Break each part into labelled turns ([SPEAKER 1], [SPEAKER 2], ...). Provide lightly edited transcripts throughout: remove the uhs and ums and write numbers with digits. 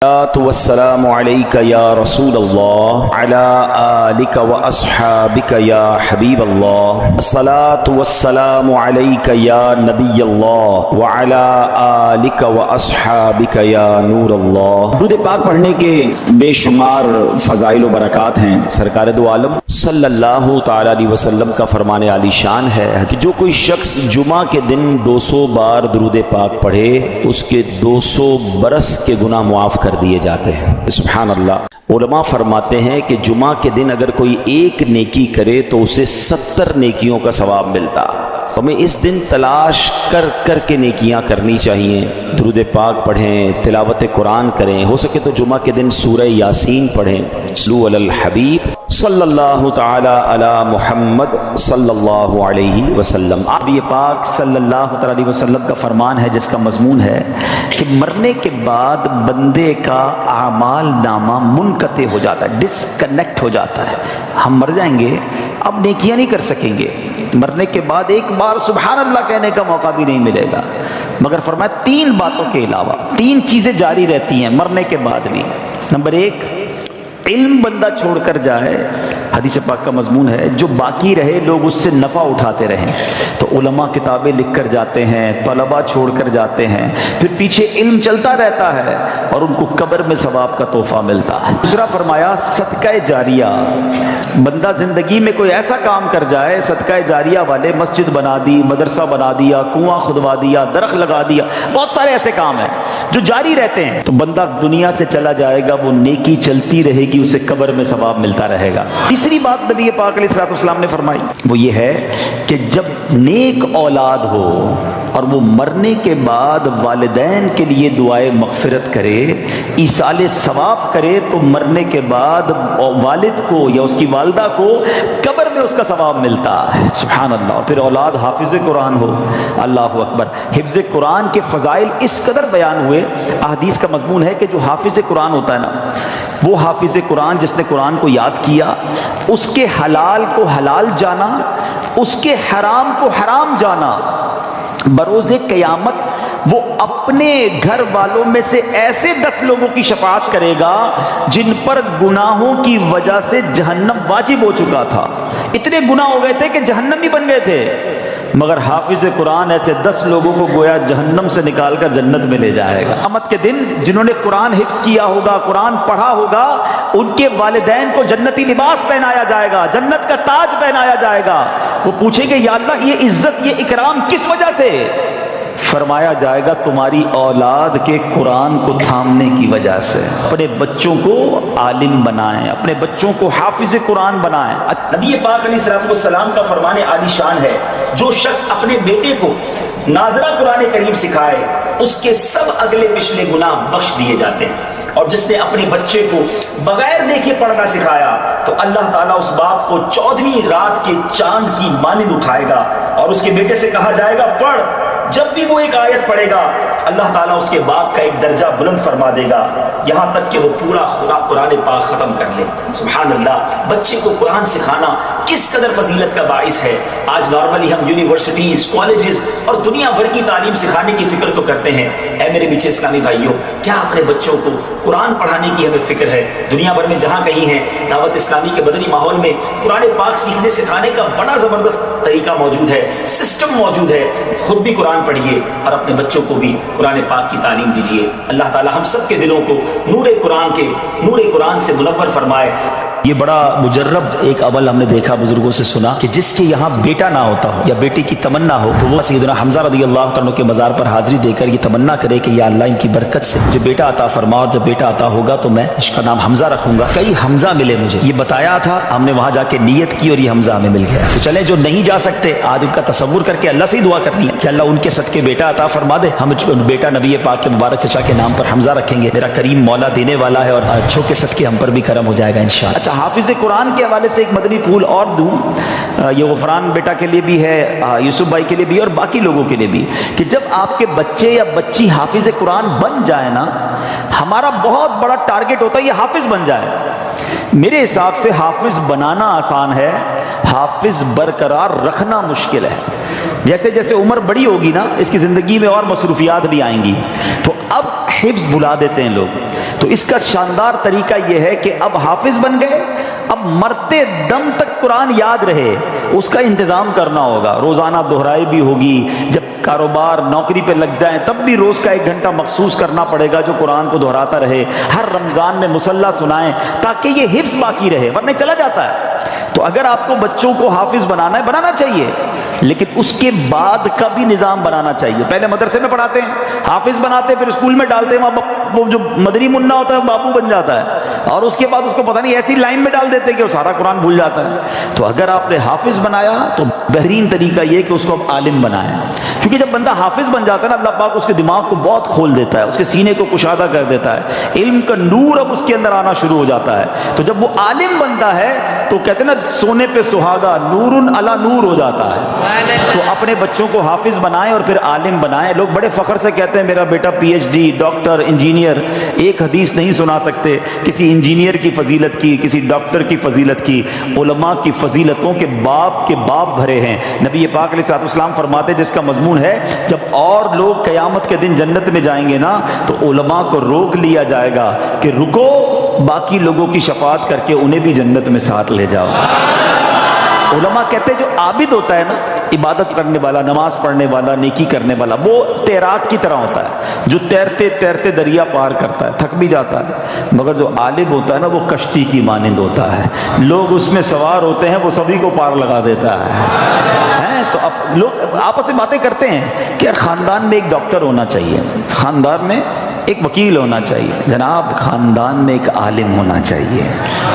[SPEAKER 1] والسلام عليك يا رسول الله على آلك وأصحابك يا حبيب الله الصلاة والسلام عليك يا نبي الله وعلى آلك وأصحابك يا نور الله۔
[SPEAKER 2] درود پاک پڑھنے کے بے شمار فضائل و برکات ہیں۔
[SPEAKER 1] سرکار دو عالم صلی اللہ تعالی علیہ وسلم کا فرمان عالی شان ہے کہ جو کوئی شخص جمعہ کے دن 200 بار درود پاک پڑھے اس کے 200 برس کے گناہ معاف کر دیے جاتے ہیں۔ سبحان اللہ۔ علماء فرماتے ہیں کہ جمعہ کے دن اگر کوئی ایک نیکی کرے تو اسے 70 نیکیوں کا ثواب ملتا۔ ہمیں اس دن تلاش کر کے نیکیاں کرنی چاہیے، درود پاک پڑھیں، تلاوت قرآن کریں، ہو سکے تو جمعہ کے دن سورہ یاسین پڑھیں۔ صلو علی الحبیب صلی اللہ تعالی علی محمد صلی اللہ علیہ وسلم۔
[SPEAKER 2] نبی پاک صلی اللہ تعالی علیہ وسلم کا فرمان ہے جس کا مضمون ہے کہ مرنے کے بعد بندے کا اعمال نامہ منقطع ہو جاتا ہے، ڈسکنیکٹ ہو جاتا ہے۔ ہم مر جائیں گے، اب نیکیاں نہیں کر سکیں گے، مرنے کے بعد ایک بار سبحان اللہ کہنے کا موقع بھی نہیں ملے گا، مگر فرمایا 3 باتوں کے علاوہ 3 چیزیں جاری رہتی ہیں مرنے کے بعد بھی۔ نمبر 1، علم بندہ چھوڑ کر جائے، حدیث پاک کا مضمون ہے جو باقی رہے لوگ اس سے نفع اٹھاتے رہیں، تو علماء کتابیں لکھ کر جاتے ہیں، طلباء چھوڑ کر جاتے ہیں، پھر پیچھے علم چلتا رہتا ہے اور ان کو قبر میں ثواب کا تحفہ ملتا ہے۔ دوسرا فرمایا صدقہ جاریہ، بندہ زندگی میں کوئی ایسا کام کر جائے، صدقہ جاریہ والے مسجد بنا دی، مدرسہ بنا دیا، کنواں کھدوا دیا، درخت لگا دیا، بہت سارے ایسے کام ہیں جو جاری رہتے ہیں، تو بندہ دنیا سے چلا جائے گا، وہ نیکی چلتی رہے گی، اسے قبر میں ثواب ملتا رہے گا۔ تیسری بات نبی پاک علیہ السلام نے فرمائی وہ یہ ہے کہ جب نیک اولاد ہو اور وہ مرنے کے بعد والدین کے لیے دعائے مغفرت کرے، ایصال ثواب کرے، تو مرنے کے بعد والد کو یا اس کی والدہ کو قبر میں اس کا ثواب ملتا ہے۔ سبحان اللہ۔ پھر اولاد حافظ قرآن ہو، اللہ اکبر۔ حفظ قرآن کے فضائل اس قدر بیان ہوئے، احادیث کا مضمون ہے کہ جو حافظ قرآن ہوتا ہے نا، وہ حافظ قرآن جس نے قرآن کو یاد کیا، اس کے حلال کو حلال جانا، اس کے حرام کو حرام جانا، بروز قیامت وہ اپنے گھر والوں میں سے ایسے 10 لوگوں کی شفاعت کرے گا جن پر گناہوں کی وجہ سے جہنم واجب ہو چکا تھا، اتنے گناہ ہو گئے تھے کہ جہنمی بن گئے تھے، مگر حافظ قرآن ایسے 10 لوگوں کو گویا جہنم سے نکال کر جنت میں لے جائے گا۔ قیامت کے دن جنہوں نے قرآن حفظ کیا ہوگا، قرآن پڑھا ہوگا، ان کے والدین کو جنتی لباس پہنایا جائے گا، جنت کا تاج پہنایا جائے گا۔ وہ پوچھیں گے یا اللہ یہ عزت، یہ اکرام کس وجہ سے؟ فرمایا جائے گا تمہاری اولاد کے قرآن کو تھامنے کی وجہ سے۔ اپنے بچوں کو عالم بنائیں، اپنے بچوں کو حافظ قرآن بنائیں۔
[SPEAKER 3] نبی پاک علیہ السلام کا فرمان عالی شان ہے جو شخص اپنے بیٹے کو ناظرہ قرآن کریم سکھائے اس کے سب اگلے پچھلے گناہ بخش دیے جاتے ہیں، اور جس نے اپنے بچے کو بغیر دیکھے پڑھنا سکھایا تو اللہ تعالیٰ اس باپ کو 14ویں رات کے چاند کی مانند اٹھائے گا اور اس کے بیٹے سے کہا جائے گا پڑھ، جب بھی وہ ایک آیت پڑھے گا اللہ تعالیٰ اس کے باپ کا ایک درجہ بلند فرما دے گا، یہاں تک کہ وہ پورا قرآن پاک ختم کر لے۔ سبحان اللہ۔ بچے کو قرآن سکھانا کس قدر فضیلت کا باعث ہے۔ آج نارملی ہم یونیورسٹیز، کالجز اور دنیا بھر کی تعلیم سکھانے کی فکر تو کرتے ہیں، اے میرے میٹھے اسلامی بھائیوں، کیا اپنے بچوں کو قرآن پڑھانے کی ہمیں فکر ہے؟ دنیا بھر میں جہاں کہیں ہیں دعوت اسلامی کے مدنی ماحول میں قرآن پاک سیکھنے سکھانے کا بڑا زبردست طریقہ موجود ہے، سسٹم موجود ہے۔ خود بھی قرآن پڑھیے اور اپنے بچوں کو بھی قرآن پاک کی تعلیم دیجیے۔ اللہ تعالی ہم سب کے دلوں کو نور قرآن سے منور فرمائے۔
[SPEAKER 2] یہ بڑا مجرب ایک عمل ہم نے دیکھا، بزرگوں سے سنا کہ جس کے یہاں بیٹا نہ ہوتا ہو یا بیٹی کی تمنا ہو تو وہ سیدنا حمزہ رضی اللہ تعالیٰ کے مزار پر حاضری دے کر یہ تمنا کرے کہ یا اللہ ان کی برکت سے مجھے بیٹا عطا فرما، اور جب بیٹا عطا ہوگا تو میں اس کا نام حمزہ رکھوں گا۔ کئی حمزہ ملے مجھے، یہ بتایا تھا، ہم نے وہاں جا کے نیت کی اور یہ حمزہ ہمیں مل گیا۔ تو چلیں جو نہیں جا سکتے آج ان کا تصور کر کے اللہ سے دعا کرنی ہے کہ اللہ ان کے صدقے بیٹا عطا فرما دے، ہم بیٹا نبی پاک کے مبارک چچا کے نام پر حمزہ رکھیں گے۔ میرا کریم مولا دینے والا ہے اور اچھوں کے صدقے ہم پر بھی کرم ہو جائے گا انشاءاللہ۔
[SPEAKER 1] اچھا، حافظ قرآن کے حوالے سے ایک مدنی پھول اور دوں، یہ غفران بیٹا کے لیے بھی ہے، یوسف بھائی کے لیے بھی اور باقی لوگوں کے لیے بھی، کہ جب آپ کے بچے یا بچی حافظ قرآن بن جائے نا، ہمارا بہت بڑا ٹارگٹ ہوتا ہے یہ حافظ بن جائے۔ میرے حساب سے حافظ بنانا آسان ہے، حافظ برقرار رکھنا مشکل ہے۔ جیسے جیسے عمر بڑی ہوگی نا، اس کی زندگی میں اور مصروفیات بھی آئیں گی، تو اب حفظ بھلا دیتے ہیں لوگ،
[SPEAKER 2] تو اس کا شاندار طریقہ یہ ہے کہ اب حافظ بن گئے، اب مرتے دم تک قرآن یاد رہے اس کا انتظام کرنا ہوگا، روزانہ دہرائی بھی ہوگی، جب کاروبار نوکری پہ لگ جائیں تب بھی روز کا 1 گھنٹہ مخصوص کرنا پڑے گا جو قرآن کو دہراتا رہے، ہر رمضان میں مصلی سنائیں تاکہ یہ حفظ باقی رہے، ورنہ چلا جاتا ہے۔ تو اگر آپ کو بچوں کو حافظ بنانا ہے بنانا چاہیے، لیکن اس کے بعد کا بھی نظام بنانا چاہیے۔ پہلے مدرسے میں پڑھاتے ہیں، حافظ بناتے ہیں، پھر اسکول میں ڈالتے ہیں، وہ جو مدری منا ہوتا ہے باپو بن جاتا ہے، اور اس کے بعد اس کو پتہ نہیں ایسی لائن میں ڈال دیتے ہیں کہ وہ سارا قرآن بھول جاتا ہے۔ تو اگر آپ نے حافظ بنایا تو بہترین طریقہ یہ کہ اس کو اب عالم بنائیں، کیونکہ جب بندہ حافظ بن جاتا ہے نا اللہ پاک اس کے دماغ کو بہت کھول دیتا ہے، اس کے سینے کو کشادہ کر دیتا ہے، علم کا نور اب اس کے اندر آنا شروع ہو جاتا ہے۔ تو جب وہ عالم بنتا ہے تو کہتے ہیں نا سونے پہ سہاگا، نور علی نور ہو جاتا ہے۔ تو اپنے بچوں کو حافظ بنائیں اور پھر عالم بنائیں۔ لوگ بڑے فخر سے کہتے ہیں میرا بیٹا P H D, doctor, engineer, ایک حدیث نہیں سنا سکتے کسی انجینئر کی فضیلت کی، کسی ڈاکٹر کی فضیلت کی۔ علماء کی فضیلتوں کے باپ بھرے ہیں۔ نبی پاک علیہ الصلوۃ والسلام فرماتے جس کا مضمون ہے جب اور لوگ قیامت کے دن جنت میں جائیں گے نا تو علماء کو روک لیا جائے گا کہ رکو، باقی لوگوں کی شفاعت کر کے انہیں بھی جنت میں ساتھ لے جاؤ۔ علماء کہتے ہیں جو عابد ہوتا ہے نا، عبادت کرنے والا، نماز پڑھنے والا، نیکی کرنے والا، وہ تیراک کی طرح ہوتا ہے جو تیرتے تیرتے دریا پار کرتا ہے، تھک بھی جاتا ہے، مگر جو عالم ہوتا ہے نا وہ کشتی کی مانند ہوتا ہے، لوگ اس میں سوار ہوتے ہیں وہ سبھی کو پار لگا دیتا ہے۔ تو اب لوگ آپس میں باتیں کرتے ہیں کہ یار خاندان میں ایک ڈاکٹر ہونا چاہیے، خاندان میں ایک وکیل ہونا چاہیے، جناب خاندان میں ایک عالم ہونا چاہیے،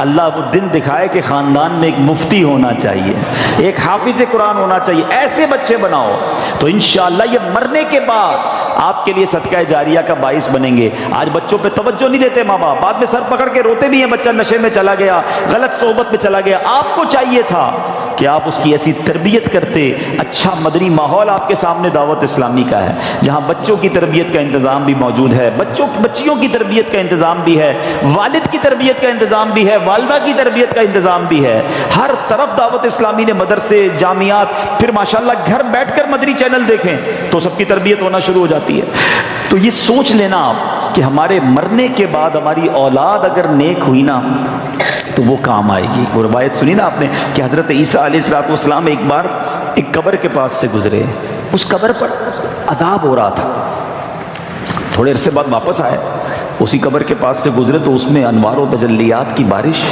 [SPEAKER 2] اللہ وہ دن دکھائے کہ خاندان میں ایک مفتی ہونا چاہیے، ایک حافظ قرآن ہونا چاہیے۔ ایسے بچے بناؤ تو انشاءاللہ یہ مرنے کے بعد آپ کے لیے صدقہ جاریہ کا باعث بنیں گے۔ آج بچوں پہ توجہ نہیں دیتے ماں باپ، بعد میں سر پکڑ کے روتے بھی ہیں بچہ نشے میں چلا گیا، غلط صحبت میں چلا گیا۔ آپ کو چاہیے تھا کہ آپ اس کی ایسی تربیت کرتے، اچھا مدنی ماحول آپ کے سامنے دعوت اسلامی کا ہے جہاں بچوں کی تربیت کا انتظام بھی موجود ہے، بچیوں کی تربیت کا انتظام بھی ہے، والد کی تربیت کا انتظام بھی ہے، والدہ کی تربیت کا انتظام بھی ہے۔ ہر طرف دعوت اسلامی نے مدرسے، جامعات، پھر ماشاءاللہ گھر بیٹھ کر مدنی چینل دیکھیں تو سب کی تربیت ہونا شروع ہو جاتی ہے۔ تو یہ سوچ لینا آپ کہ ہمارے مرنے کے بعد ہماری اولاد اگر نیک ہوئی نا تو وہ کام آئے گی۔ وہ روایت سنی نا آپ نے کہ حضرت عیسیٰ علیہ السلام ایک بار ایک قبر کے پاس سے گزرے، اس قبر پر عذاب ہو رہا تھا، تھوڑے عرصے بعد واپس آئے، اسی قبر کے پاس سے گزرے تو اس میں انوار و تجلیات کی بارش۔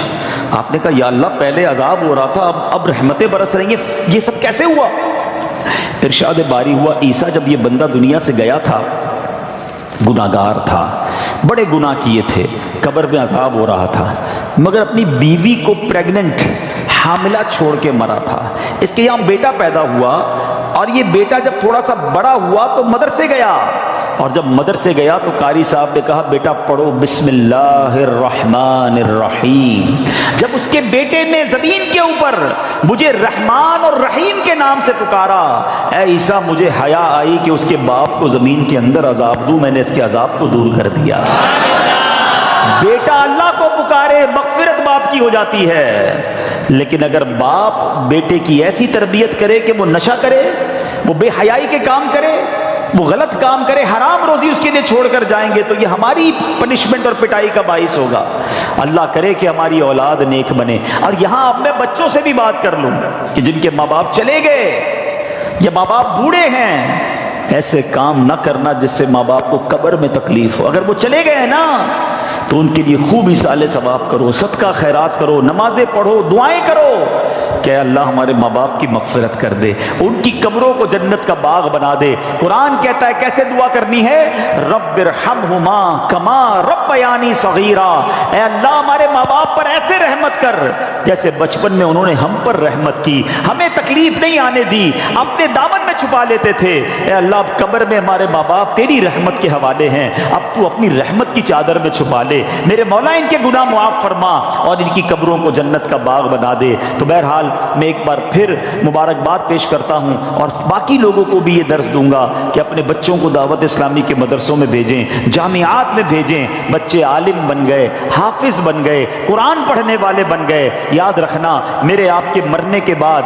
[SPEAKER 2] آپ نے کہا یا اللہ پہلے عذاب ہو رہا تھا اب رحمتیں برس رہی ہیں، یہ سب کیسے ہوا؟ ارشاد باری ہوا عیسیٰ جب یہ بندہ دنیا سے گیا تھا گناہگار تھا، بڑے گناہ کیے تھے، قبر میں عذاب ہو رہا تھا، مگر اپنی بیوی کو پریگننٹ حاملہ چھوڑ کے مرا تھا۔ اس کے یہاں بیٹا پیدا ہوا اور یہ بیٹا جب تھوڑا سا بڑا ہوا تو مدرسے گیا، اور جب مدرسے گیا تو قاری صاحب نے کہا بیٹا پڑھو بسم اللہ الرحمن الرحیم۔ جب اس کے بیٹے نے زمین کے اوپر مجھے رحمان اور رحیم کے نام سے پکارا، اے عیسیٰ مجھے حیا آئی کہ اس کے باپ کو زمین کے اندر عذاب دوں، میں نے اس کے عذاب کو دور کر دیا۔ بیٹا اللہ کو پکارے مغفرت باپ کی ہو جاتی ہے، لیکن اگر باپ بیٹے کی ایسی تربیت کرے کہ وہ نشہ کرے، وہ بے حیائی کے کام کرے، وہ غلط کام کرے، حرام روزی اس کے لیے چھوڑ کر جائیں گے تو یہ ہماری پنشمنٹ اور پٹائی کا باعث ہوگا۔ اللہ کرے کہ ہماری اولاد نیک بنے۔ اور یہاں اب میں بچوں سے بھی بات کر لوں کہ جن کے ماں باپ چلے گئے یا ماں باپ بوڑھے ہیں، ایسے کام نہ کرنا جس سے ماں باپ کو قبر میں تکلیف ہو۔ اگر وہ چلے گئے نا تو ان کے لیے خوب ایصال ثواب کرو، صدقہ خیرات کرو، نمازیں پڑھو، دعائیں کرو کہ اللہ ہمارے ماں باپ کی مغفرت کر دے، ان کی قبروں کو جنت کا باغ بنا دے۔ قرآن کہتا ہے کیسے دعا کرنی ہے؟ رب ارحمہما کما ربیانی صغیرا، اے اللہ ہمارے ماں باپ پر ایسے رحمت کر جیسے بچپن میں انہوں نے ہم پر رحمت کی، ہمیں تکلیف نہیں آنے دی، اپنے دامن میں چھپا لیتے تھے۔ اے اللہ اب قبر میں ہمارے ماں باپ تیری رحمت کے حوالے ہیں، اب تو اپنی رحمت کی چادر میں چھپا لے، میرے مولا ان کے گناہ معاف فرما اور ان کی قبروں کو جنت کا باغ بنا دے۔ تو بہرحال میں ایک بار پھر مبارکباد پیش کرتا ہوں اور باقی لوگوں کو بھی یہ درس دوں گا کہ اپنے بچوں کو دعوت اسلامی کے مدرسوں میں بھیجیں، جامعات میں بھیجیں، بچے عالم بن گئے، حافظ بن گئے، قرآن پڑھنے والے بن گئے۔ یاد رکھنا میرے آپ کے مرنے کے بعد